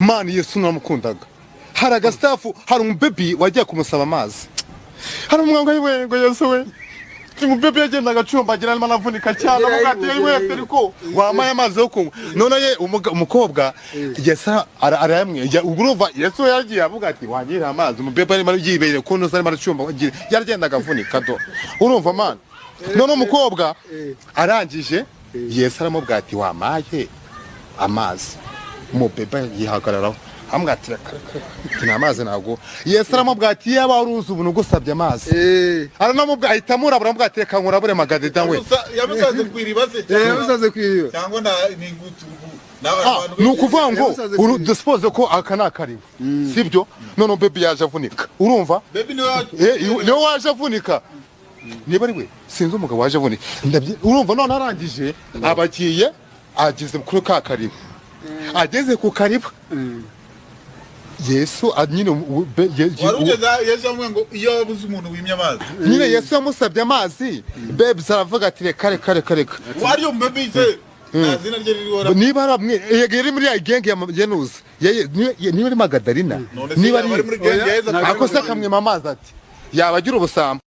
man Yesu naramukundaga hari agastafu hari umubebi wagiye kumusaba amazi hari umwango yiwe ngo Yesu we umubebi yagendaga acumbagira arimo anavunika cyane amugatiye yiwe ariko wamaye amazi yo kunywa none ye umukobwa Yesu arayamwe urumva Yesu yagiye avuga ati wangira amazi umubebi arimo yibere ko no arimo acumba yagendaga avunika do urumva man none umukobwa arangije Yesu aramubwira ati wamaye amazi umubeba yihagararaho amwatira ati amazi nago Yesu aramubwira ati yaba uruzi ubuntu gusabye amazi aranamubwira ahita murabura amubwira ati reka nkurabure magadeda we yamusaze kwiribaze yamusaze kwiriba cyangwa ni ngutu nukuvuga ngo dispose ko aka nakariwe sibyo none baby yaje avunika urumva baby niwe waje avunika niba ari we sinzi umugabo waje avunika urumva none arangije abagiye ageze kuri ka karibu ageze ku karibu Yesu nyine warugeza Yesu amwe ngo iyo wabuze umuntu wimye amazi nyine Yesu yamusabye amazi baby zaravuga ati reka wariyo baby se nazina rye riri niba aramwe yegere muri ya genge ya Yenuza niba ari Magadarina niba ari muri genge akosa kamwe amazi ati yabagira ubusambo